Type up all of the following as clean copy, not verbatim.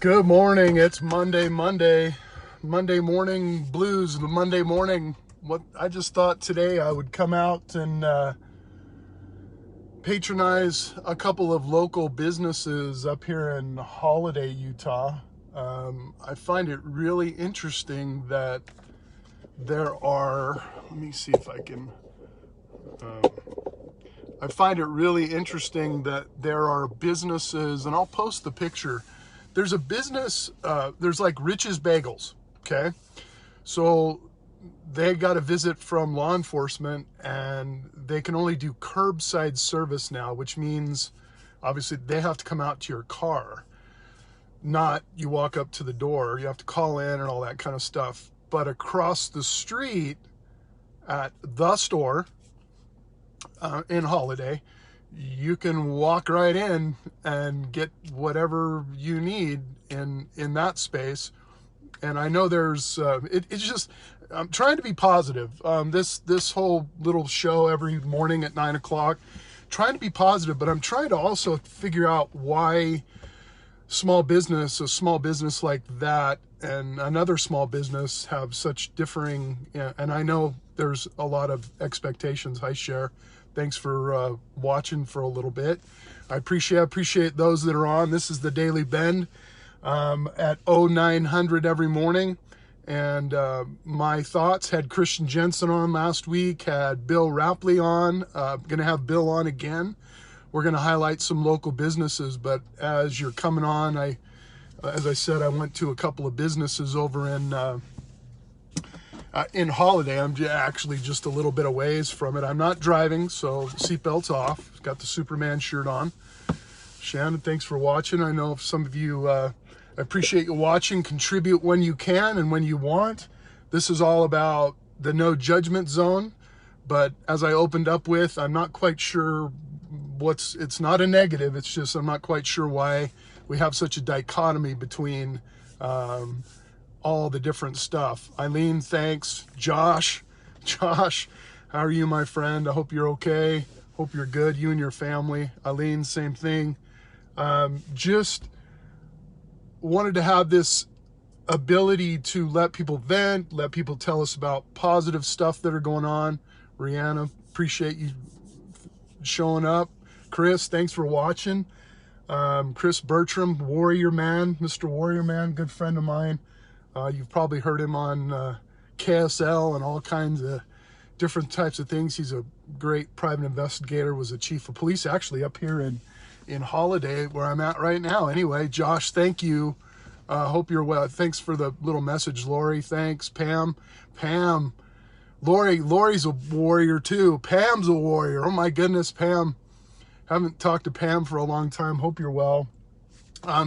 Good morning. It's Monday morning blues, the Monday morning. What I just thought today I would come out and patronize a couple of local businesses up here in Holiday, Utah. I find it really interesting that there are, let me see if I can, I find it really interesting that there are businesses, and I'll post the picture. There's a business, there's like Rich's Bagels, okay? So they got a visit from law enforcement and they can only do curbside service now, which means obviously they have to come out to your car, not you walk up to the door. You have to call in and all that kind of stuff. But across the street at the store in Holiday, you can walk right in and get whatever you need in that space. And I know there's it's just, I'm trying to be positive. This whole little show every morning at 9 o'clock, trying to be positive, but I'm trying to also figure out why a small business like that and another small business have such differing, and I know there's a lot of expectations. Hi, Cher. Thanks for watching for a little bit. I appreciate those that are on. This is the Daily Bend at 0900 every morning. And my thoughts, had Christian Jensen on last week, had Bill Rapley on, going to have Bill on again. We're going to highlight some local businesses, but as you're coming on, as I said, I went to a couple of businesses over in Holiday. I'm actually just a little bit a ways from it. I'm not driving, so seatbelt's off. Got the Superman shirt on. Shannon, thanks for watching. I know some of you, I appreciate you watching. Contribute when you can and when you want. This is all about the no judgment zone. But as I opened up with, I'm not quite sure it's not a negative. It's just, I'm not quite sure why we have such a dichotomy between all the different stuff. Eileen, thanks. Josh, how are you, my friend? I hope you're okay. Hope you're good, you and your family. Eileen, same thing. Just wanted to have this ability to let people vent, let people tell us about positive stuff that are going on. Rihanna, appreciate you showing up. Chris, thanks for watching. Chris Bertram, Warrior Man, Mr. Warrior Man, good friend of mine. You've probably heard him on KSL and all kinds of different types of things. He's a great private investigator, was a chief of police actually up here in Holiday where I'm at right now. Anyway, Josh, thank you. Hope you're well. Thanks for the little message. Lori, thanks. Pam, Lori's a warrior too. Pam's a warrior. Oh my goodness, Pam. Haven't talked to Pam for a long time. Hope you're well.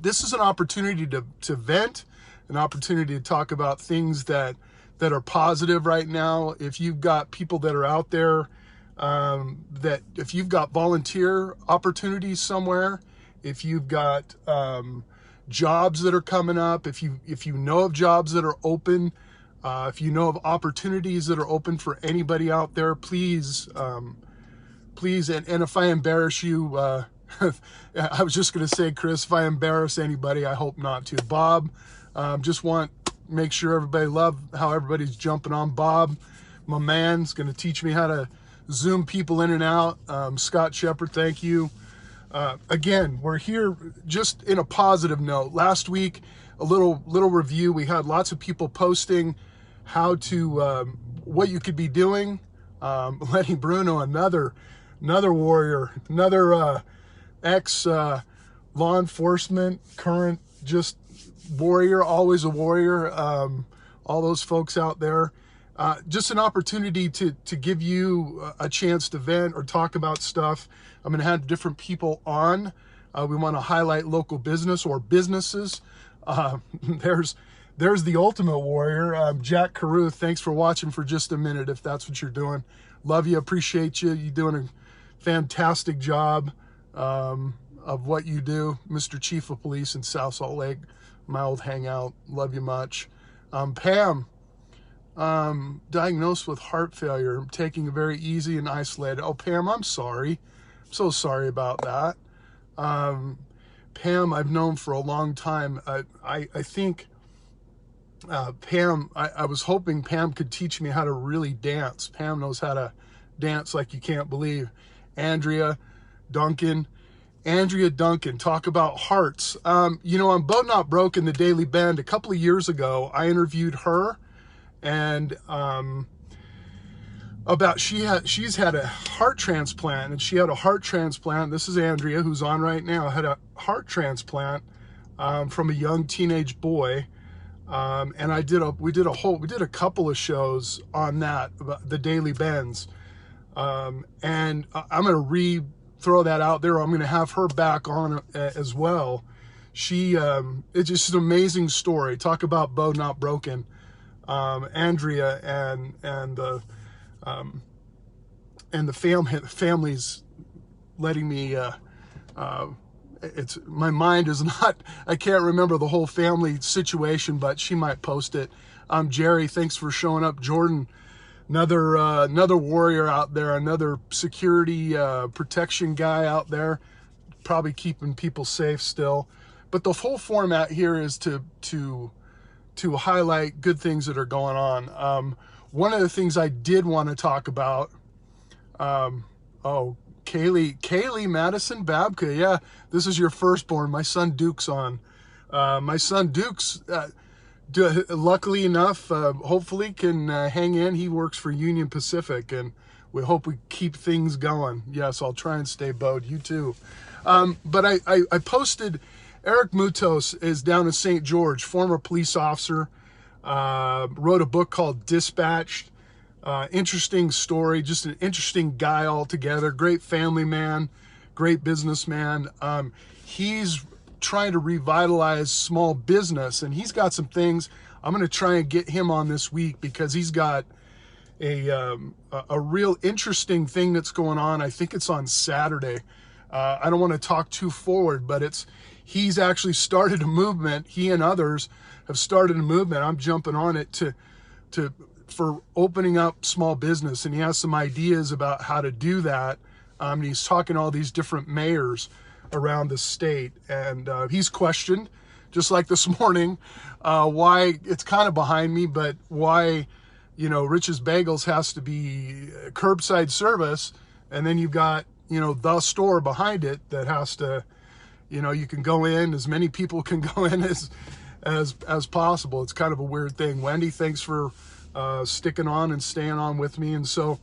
This is an opportunity to vent, an opportunity to talk about things that are positive right now. If you've got people that are out there, that if you've got volunteer opportunities somewhere, if you've got jobs that are coming up, if you know of jobs that are open, if you know of opportunities that are open for anybody out there, please, and if I embarrass you, I was just going to say, Chris, if I embarrass anybody, I hope not to. Bob, just make sure everybody love how everybody's jumping on. Bob, my man, is going to teach me how to Zoom people in and out. Scott Shepard, thank you. Again, we're here just in a positive note. Last week, a little review. We had lots of people posting how to, what you could be doing. Lenny Bruno, another warrior, another ex law enforcement, current just warrior, always a warrior. All those folks out there. Just an opportunity to give you a chance to vent or talk about stuff. I'm going to have different people on. We want to highlight local business or businesses. There's the ultimate warrior, Jack Caruth. Thanks for watching for just a minute if that's what you're doing. Love you, appreciate you. You're doing a fantastic job of what you do. Mr. Chief of Police in South Salt Lake, my old hangout. Love you much. Pam, diagnosed with heart failure, taking it very easy and isolated. Oh, Pam, I'm sorry. I'm so sorry about that. Pam I've known for a long time. I think Pam, I was hoping Pam could teach me how to really dance. Pam knows how to dance like you can't believe. Andrea Duncan, talk about hearts. You know, on Boat Not Broken, the Daily Bend, a couple of years ago, I interviewed her, and she's had a heart transplant, and she had a heart transplant. This is Andrea, who's on right now, had a heart transplant from a young teenage boy. And we did a couple of shows on that, the Daily Bends. And I'm going to throw that out there. I'm going to have her back on as well. It's just an amazing story. Talk about Boat Not Broken. Andrea and the family's letting me, my mind is not, I can't remember the whole family situation, but she might post it. Jerry, thanks for showing up. Jordan, another warrior out there, another security protection guy out there, probably keeping people safe still. But the whole format here is to highlight good things that are going on. One of the things I did want to talk about, Kaylee Madison Babka, yeah, this is your firstborn. My son Duke's on. My son Duke's, luckily enough, hopefully can hang in. He works for Union Pacific, and we hope we keep things going. Yes, I'll try and stay bowed. You too. But I posted, Eric Mutos is down in St. George, former police officer, wrote a book called Dispatched. Interesting story, just an interesting guy altogether. Great family man, great businessman. He's trying to revitalize small business, and he's got some things. I'm going to try and get him on this week because he's got a real interesting thing that's going on. I think it's on Saturday. I don't want to talk too forward, but he's actually started a movement. He and others have started a movement. I'm jumping on it for opening up small business, and he has some ideas about how to do that. And he's talking to all these different mayors around the state, and he's questioned, just like this morning, why it's kind of behind me, but why, Rich's Bagels has to be curbside service, and then you've got, the store behind it that has to, you can go in, as many people can go in as possible. It's kind of a weird thing. Wendy, thanks for sticking on and staying on with me. And so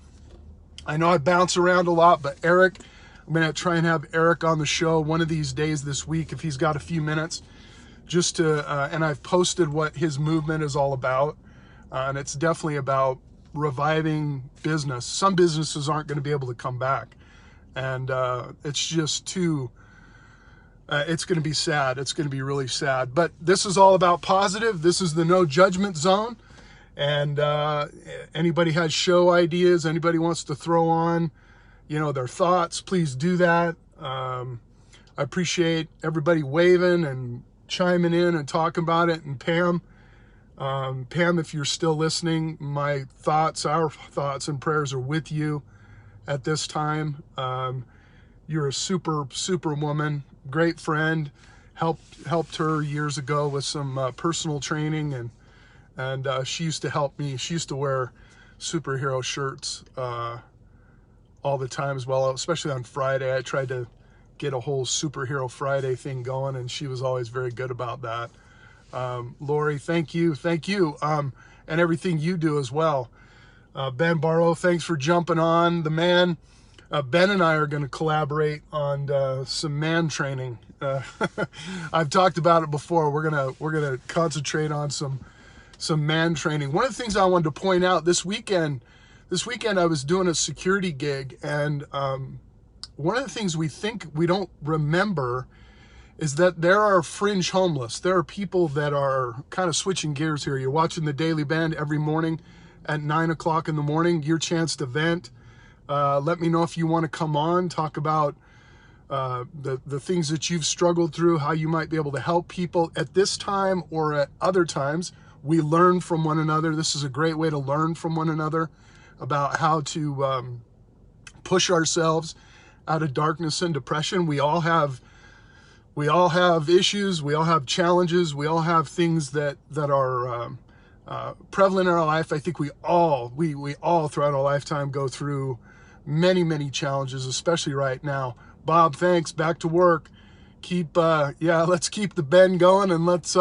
I know I bounce around a lot, but Eric, I'm going to try and have Eric on the show one of these days this week if he's got a few minutes, just and I've posted what his movement is all about. And it's definitely about reviving business. Some businesses aren't going to be able to come back. And it's just it's going to be sad. It's going to be really sad. But this is all about positive. This is the no judgment zone. And anybody has show ideas, anybody wants to throw on, their thoughts, please do that. I appreciate everybody waving and chiming in and talking about it. And Pam, if you're still listening, our thoughts and prayers are with you at this time. You're a super, super woman, great friend, helped her years ago with some personal training, and she used to help me. She used to wear superhero shirts all the time as well, especially on Friday. I tried to get a whole Superhero Friday thing going, and she was always very good about that. Lori, thank you, and everything you do as well. Ben Barrow, thanks for jumping on. The man, Ben and I are going to collaborate on some man training. I've talked about it before. We're gonna concentrate on some man training. One of the things I wanted to point out this weekend I was doing a security gig, and one of the things we don't remember is that there are fringe homeless. There are people that are kind of switching gears here. You're watching the Daily Bend every morning at 9 o'clock in the morning, your chance to vent. Let me know if you want to come on, talk about the things that you've struggled through, how you might be able to help people at this time or at other times. We learn from one another. This is a great way to learn from one another about how to push ourselves out of darkness and depression. We all have we all have issues, we all have challenges, we all have things that are prevalent in our life. I think we all throughout our lifetime go through many challenges, especially right now. Bob, thanks. Back to work. Let's keep the bend going, and let's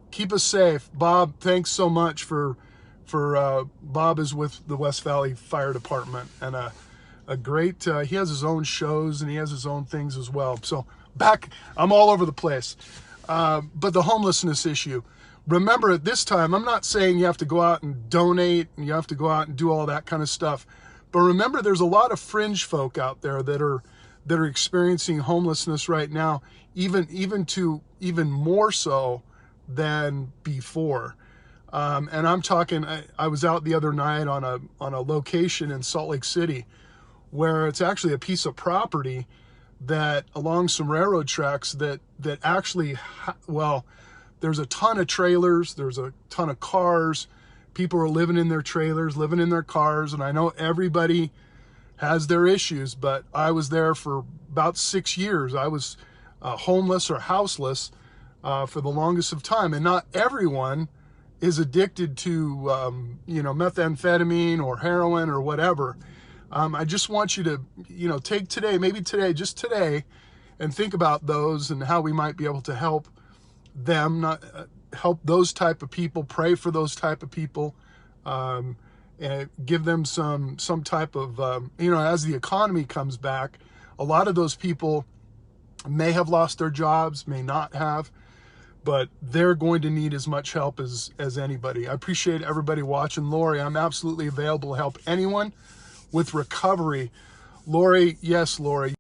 keep us safe. Bob, thanks so much for Bob is with the West Valley Fire Department, and a great, he has his own shows and he has his own things as well. So I'm all over the place. But the homelessness issue, remember at this time, I'm not saying you have to go out and donate and you have to go out and do all that kind of stuff. But remember, there's a lot of fringe folk out there that are experiencing homelessness right now, even more so than before. And I'm talking, I was out the other night on a location in Salt Lake City where it's actually a piece of property that along some railroad tracks that actually, there's a ton of trailers, there's a ton of cars, people are living in their trailers, living in their cars, and I know everybody has their issues, but I was there for about 6 years. I was homeless or houseless for the longest of time, and not everyone is addicted to methamphetamine or heroin or whatever. I just want you to take just today and think about those and how we might be able to help them, help those type of people, pray for those type of people, and give them some type of as the economy comes back, a lot of those people may have lost their jobs, may not have, but they're going to need as much help as anybody. I appreciate everybody watching. Lori, I'm absolutely available to help anyone with recovery. Lori, yes, Lori.